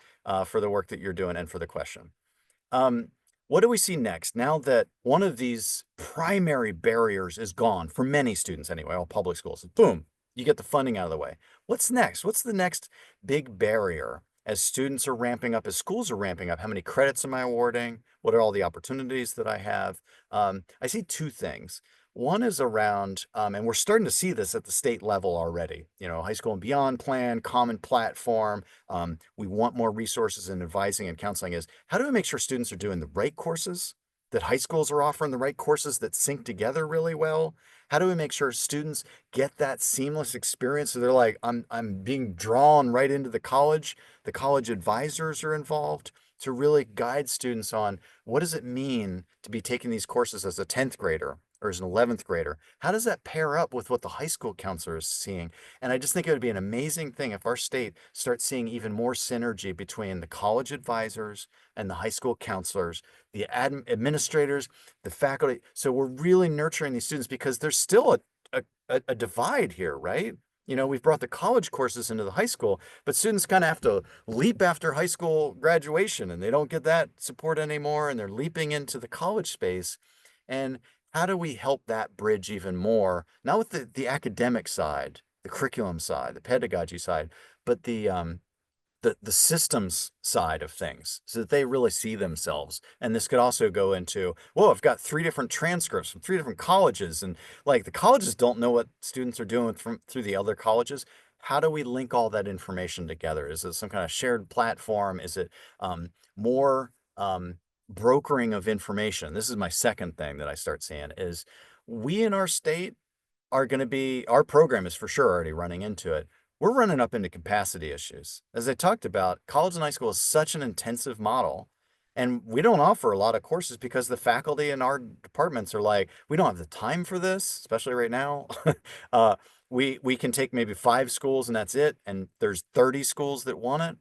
for the work that you're doing and for the question. What do we see next now that one of these primary barriers is gone for many students anyway, all public schools? Boom, you get the funding out of the way. What's next? What's the next big barrier as students are ramping up, as schools are ramping up? How many credits am I awarding? What are all the opportunities that I have? I see two things. One is around, and we're starting to see this at the state level already, high school and beyond plan, common platform. We want more resources in advising and counseling. Is how do we make sure students are doing the right courses, that high schools are offering the right courses that sync together really well? How do we make sure students get that seamless experience so they're like, I'm being drawn right into the college advisors are involved to really guide students on what does it mean to be taking these courses as a 10th grader or as an 11th grader? How does that pair up with what the high school counselor is seeing? And I just think it would be an amazing thing if our state starts seeing even more synergy between the college advisors and the high school counselors, the administrators, the faculty. So we're really nurturing these students, because there's still a divide here, right? You know, we've brought the college courses into the high school, but students kind of have to leap after high school graduation, and they don't get that support anymore, and they're leaping into the college space. And how do we help that bridge even more? Not with the academic side, the curriculum side, the pedagogy side, but the systems side of things, so that they really see themselves. And this could also go into, whoa, I've got 3 different transcripts from 3 different colleges, and like the colleges don't know what students are doing from through the other colleges. How do we link all that information together? Is it some kind of shared platform? Is it more brokering of information? This is my second thing that I start seeing is, we in our state are going to be, our program is for sure already running into it. We're running up into capacity issues. As I talked about, college and high school is such an intensive model, and we don't offer a lot of courses because the faculty in our departments are like, we don't have the time for this, especially right now. uh, we can take maybe 5 schools and that's it, and there's 30 schools that want it.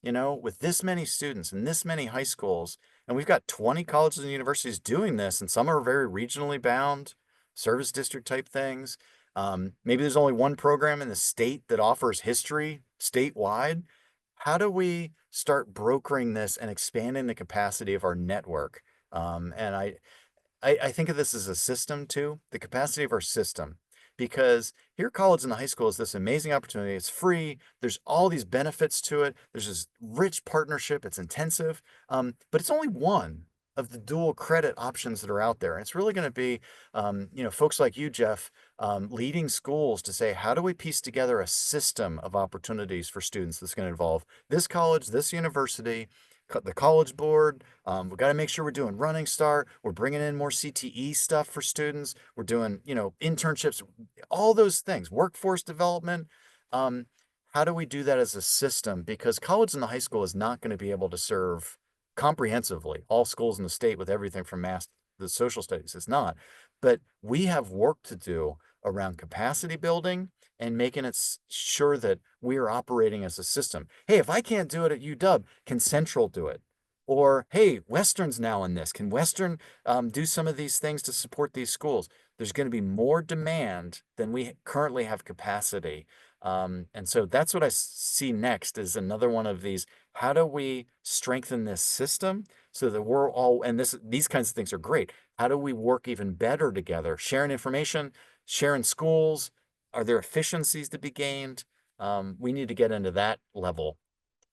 You know, with this many students and this many high schools, and we've got 20 colleges and universities doing this, and some are very regionally bound, service district type things. Maybe there's only one program in the state that offers history statewide. How do we start brokering this and expanding the capacity of our network? And I think of this as a system too, the capacity of our system, because here college and the high school is this amazing opportunity. It's free. There's all these benefits to it. There's this rich partnership. It's intensive, but it's only one of the dual credit options that are out there. And it's really going to be, you know, folks like you, Jeff, leading schools to say, how do we piece together a system of opportunities for students that's going to involve this college, this university, the college board. We've got to make sure we're doing Running Start. We're bringing in more CTE stuff for students. We're doing, you know, internships, all those things, workforce development. Um, how do we do that as a system? Because college and the high school is not going to be able to serve comprehensively all schools in the state with everything from math to social studies. It's not. But we have work to do around capacity building and making it sure that we are operating as a system. Hey, if I can't do it at UW, can Central do it? Or, hey, Western's now in this. Can Western do some of these things to support these schools? There's going to be more demand than we currently have capacity. And so that's what I see next is another one of these. How do we strengthen this system so that we're all, and these kinds of things are great. How do we work even better together? Sharing information, sharing schools. Are there efficiencies to be gained? We need to get into that level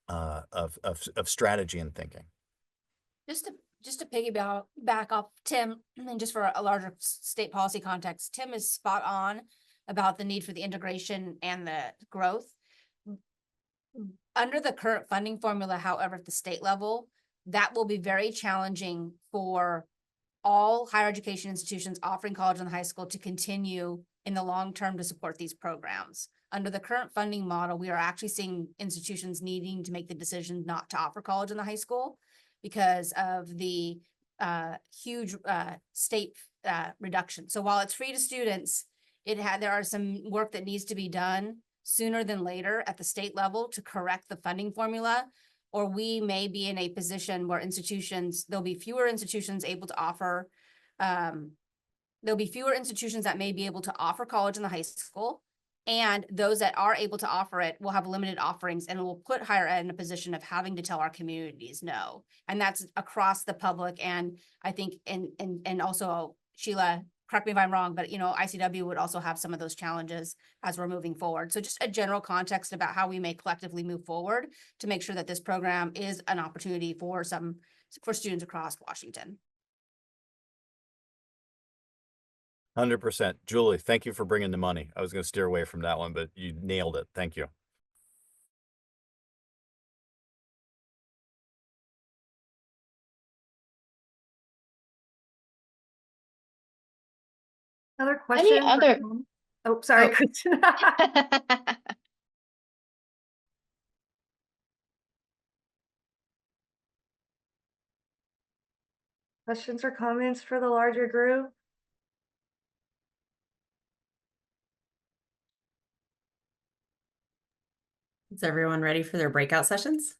of strategy and thinking.
Just to piggyback back off Tim, and just for a larger state policy context, Tim is spot on about the need for the integration and the growth. Under the current funding formula, however, at the state level, that will be very challenging for all higher education institutions offering college and high school to continue in the long term to support these programs. Under the current funding model, we are actually seeing institutions needing to make the decision not to offer college and the high school because of the huge state reduction. So while it's free to students, there are some work that needs to be done sooner than later at the state level to correct the funding formula, or we may be in a position where there'll be fewer institutions able to offer, there'll be fewer institutions that may be able to offer college in the high school. And those that are able to offer it will have limited offerings, and it will put higher ed in a position of having to tell our communities no. And that's across the public. And I think, and also Sheila, correct me if I'm wrong, but you know, ICW would also have some of those challenges as we're moving forward. So just a general context about how we may collectively move forward to make sure that this program is an opportunity for students across Washington.
100%. Julie, thank you for bringing the money. I was going to steer away from that one, but you nailed it. Thank you.
Other questions?
other-
Oh, sorry,
Oh.
Kristen. Questions or comments for the larger group?
Is everyone ready for their breakout sessions?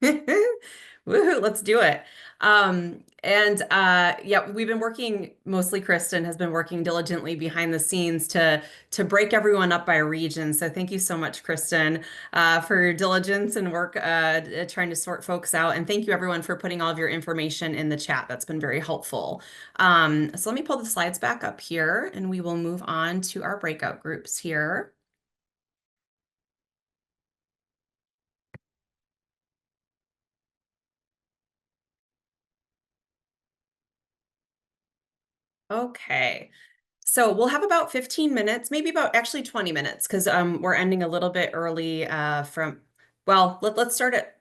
Woohoo, let's do it. Yeah, we've been working, mostly Kristen has been working diligently behind the scenes to break everyone up by region. So thank you so much, Kristen, for your diligence and work trying to sort folks out. And thank you everyone for putting all of your information in the chat. That's been very helpful. So let me pull the slides back up here and we will move on to our breakout groups here. Okay. So we'll have about 15 minutes, maybe about actually 20 minutes, because we're ending a little bit early well, let's start at,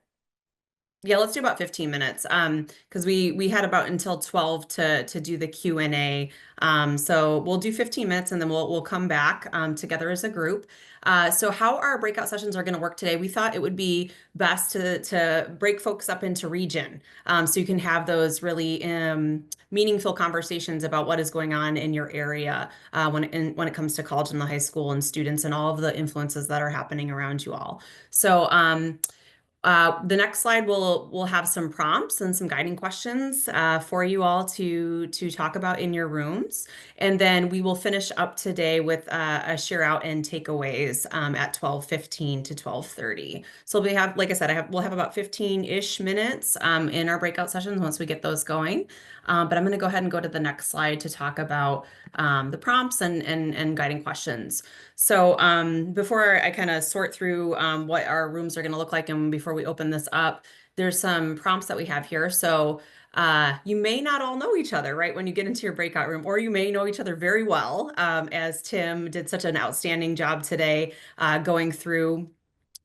yeah, let's do about 15 minutes. Because we had about until 12 to do the Q&A. So we'll do 15 minutes and then we'll come back together as a group. So how our breakout sessions are going to work today, we thought it would be best to break folks up into region. So you can have those really meaningful conversations about what is going on in your area when it comes to college and the high school and students and all of the influences that are happening around you all. So the next slide will have some prompts and some guiding questions for you all to talk about in your rooms. And then we will finish up today with a share out and takeaways at 12:15 to 12:30. So we have, like I said, we'll have about 15-ish minutes in our breakout sessions once we get those going. But I'm going to go ahead and go to the next slide to talk about the prompts and guiding questions. So before I kind of sort through what our rooms are going to look like and before we open this up, there's some prompts that we have here. So you may not all know each other, right, when you get into your breakout room, or you may know each other very well, as Tim did such an outstanding job today going through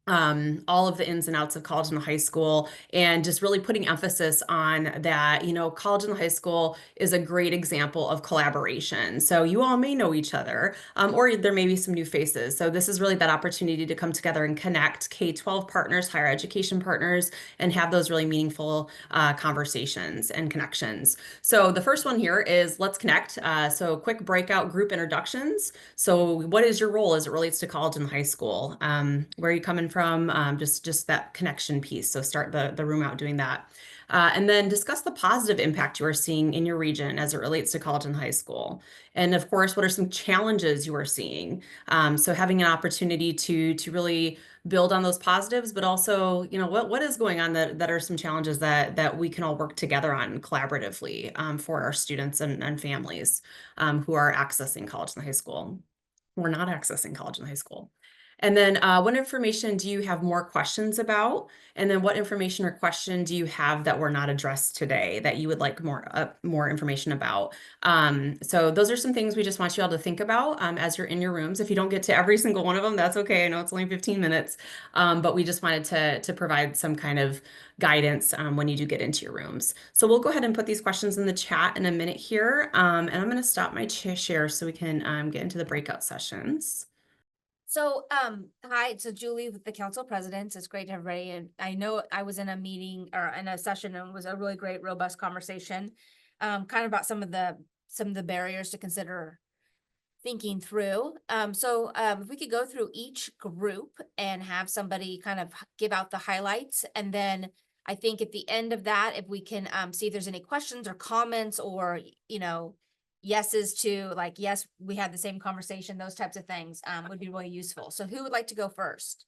all of the ins and outs of college and high school, and just really putting emphasis on that, college and high school is a great example of collaboration. So you all may know each other, or there may be some new faces. So this is really that opportunity to come together and connect K-12 partners, higher education partners, and have those really meaningful conversations and connections. So the first one here is let's connect. So quick breakout group introductions. So what is your role as it relates to college and high school? Where are you coming from? Just that connection piece. So start the room out doing that. And then discuss the positive impact you are seeing in your region as it relates to college and high school. And of course, what are some challenges you are seeing? So having an opportunity to really build on those positives, but also, what is going on that are some challenges that we can all work together on collaboratively for our students and families who are accessing college and high school. We're not accessing college and high school. And then what information do you have more questions about? And then what information or question do you have that were not addressed today that you would like more information about? So those are some things we just want you all to think about as you're in your rooms. If you don't get to every single one of them, that's okay. I know it's only 15 minutes, but we just wanted to provide some kind of guidance when you do get into your rooms. So we'll go ahead and put these questions in the chat in a minute here. And I'm going to stop my share so we can get into the breakout sessions.
So, hi, so Julie with the council presidents. It's great to have everybody. And I know I was in a meeting or in a session and it was a really great, robust conversation, kind of about some of the barriers to consider thinking through. If we could go through each group and have somebody kind of give out the highlights, and then I think at the end of that, if we can see if there's any questions or comments or, yeses to like, yes, we had the same conversation, those types of things would be really useful. So who would like to go first?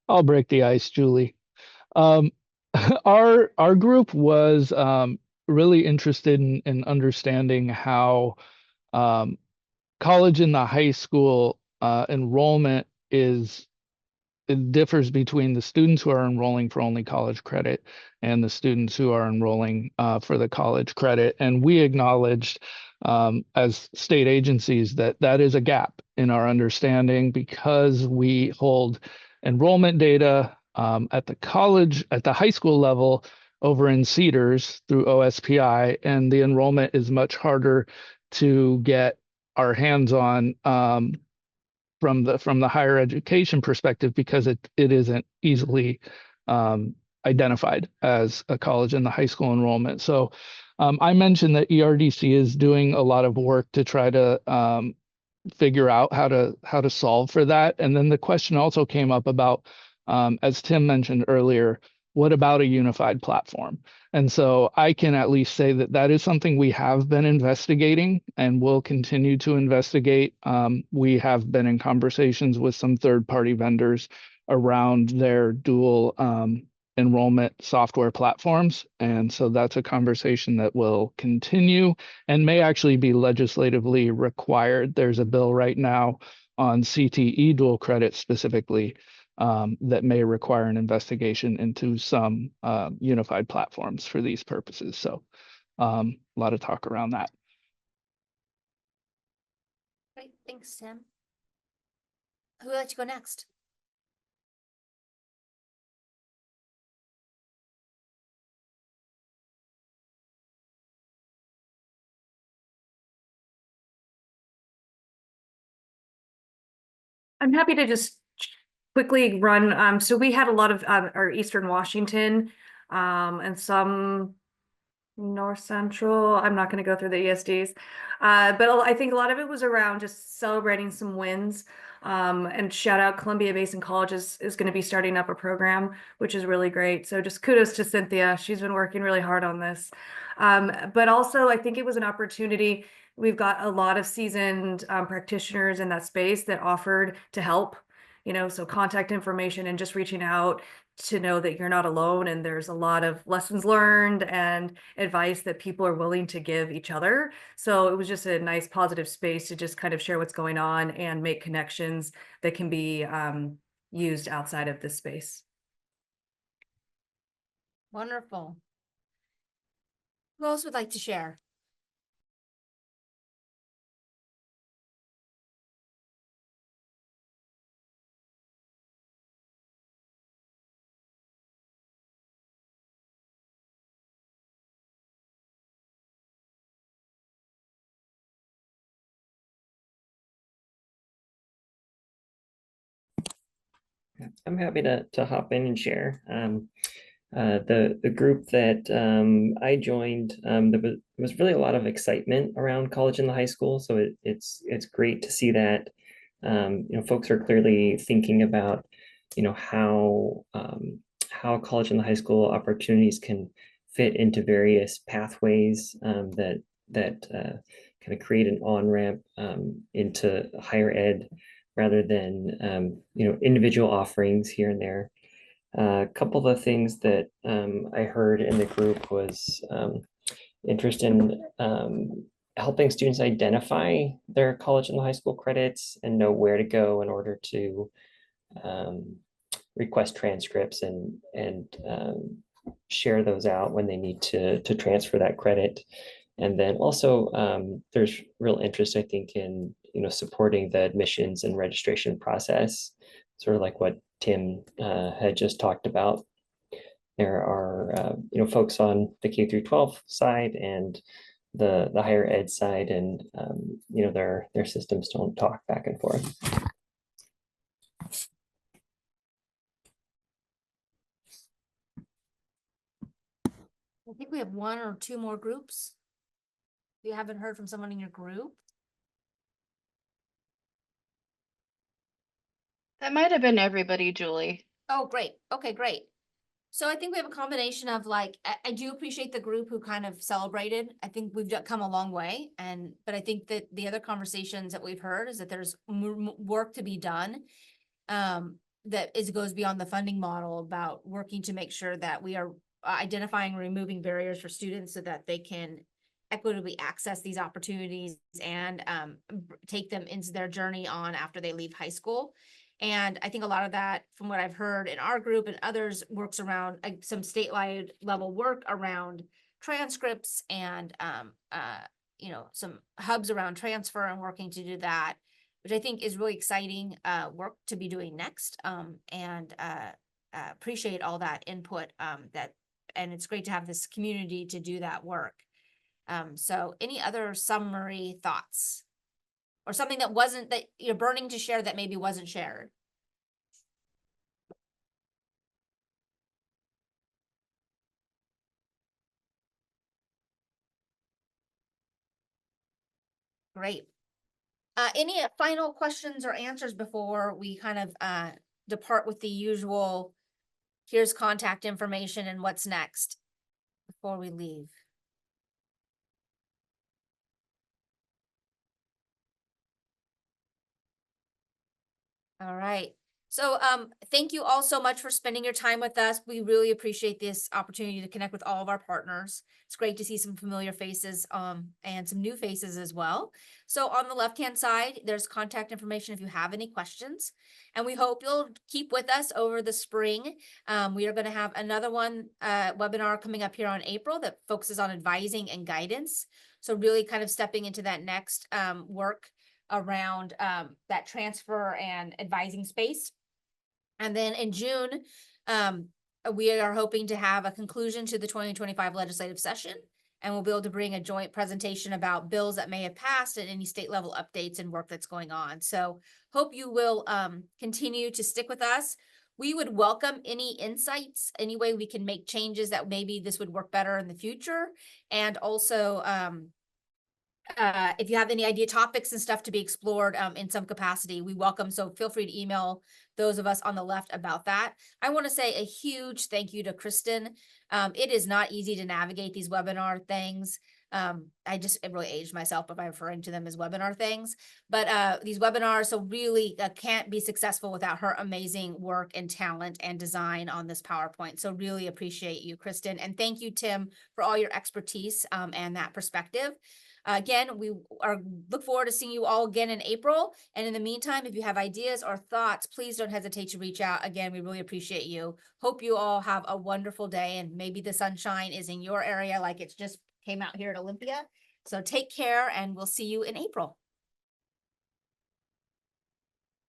I'll break the ice, Julie. Um, our group was really interested in understanding how college and the high school enrollment it differs between the students who are enrolling for only college credit and the students who are enrolling for the college credit. And we acknowledged as state agencies that is a gap in our understanding because we hold enrollment data at the high school level over in Cedars through OSPI, and the enrollment is much harder to get our hands on from the higher education perspective because it isn't easily identified as a college in the high school enrollment. So I mentioned that ERDC is doing a lot of work to try to figure out how to solve for that. And then the question also came up about, as Tim mentioned earlier, what about a unified platform? And so I can at least say that that is something we have been investigating and will continue to investigate. We have been in conversations with some third-party vendors around their dual enrollment software platforms. And so that's a conversation that will continue and may actually be legislatively required. There's a bill right now on CTE dual credit specifically that may require an investigation into some unified platforms for these purposes. So a lot of talk around that.
Great, thanks, Tim. Who would like to go next?
I'm happy to just quickly run. So we had a lot of our Eastern Washington and some North Central. I'm not going to go through the ESDs, but I think a lot of it was around just celebrating some wins. And shout out Columbia Basin College is going to be starting up a program, which is really great. So just kudos to Cynthia. She's been working really hard on this. But also I think it was an opportunity. We've got a lot of seasoned practitioners in that space that offered to help, so contact information and just reaching out to know that you're not alone, and there's a lot of lessons learned and advice that people are willing to give each other. So it was just a nice positive space to just kind of share what's going on and make connections that can be used outside of this space.
Wonderful. Who else would like to share?
I'm happy to hop in and share. The group that I joined, there was really a lot of excitement around college in the high school. So it's great to see that folks are clearly thinking about how college in the high school opportunities can fit into various pathways that kind of create an on-ramp into higher ed, rather than individual offerings here and there. A couple of the things that I heard in the group was interest in helping students identify their college and high school credits and know where to go in order to request transcripts and share those out when they need to transfer that credit. And then also there's real interest, I think, in supporting the admissions and registration process, sort of like what Tim had just talked about. There are folks on the K through 12 side and the higher ed side, and their systems don't talk back and forth.
I think we have one or two more groups. You haven't heard from someone in your group?
That might have been everybody, Julie.
Oh, great. Okay, great. So I think we have a combination of I do appreciate the group who kind of celebrated. I think we've come a long way, but I think that the other conversations that we've heard is that there's work to be done. That goes beyond the funding model, about working to make sure that we are identifying and removing barriers for students so that they can equitably access these opportunities and take them into their journey on after they leave high school. And I think a lot of that, from what I've heard in our group and others, works around some statewide level work around transcripts and some hubs around transfer and working to do that, which I think is really exciting work to be doing next. And appreciate all that input and it's great to have this community to do that work. So any other summary thoughts? Or something that you're burning to share that maybe wasn't shared? Great. Any final questions or answers before we kind of depart with the usual, here's contact information and what's next before we leave? All right. So thank you all so much for spending your time with us. We really appreciate this opportunity to connect with all of our partners. It's great to see some familiar faces and some new faces as well. So on the left-hand side, there's contact information if you have any questions. And we hope you'll keep with us over the spring. We are going to have another webinar coming up here on April that focuses on advising and guidance. So really kind of stepping into that next work around that transfer and advising space. And then in June, we are hoping to have a conclusion to the 2025 legislative session, and we'll be able to bring a joint presentation about bills that may have passed and any state level updates and work that's going on. So hope you will continue to stick with us. We would welcome any insights, any way we can make changes that maybe this would work better in the future. And also, if you have any idea topics and stuff to be explored in some capacity, we welcome. So feel free to email those of us on the left about that. I want to say a huge thank you to Kristen. It is not easy to navigate these webinar things. It really aged myself by referring to them as webinar things, but these webinars so really can't be successful without her amazing work and talent and design on this PowerPoint. So really appreciate you, Kristen. And thank you, Tim, for all your expertise and that perspective. Again, we look forward to seeing you all again in April. And in the meantime, if you have ideas or thoughts, please don't hesitate to reach out. Again, we really appreciate you. Hope you all have a wonderful day, and maybe the sunshine is in your area like it's just came out here at Olympia. So take care, and we'll see you in April.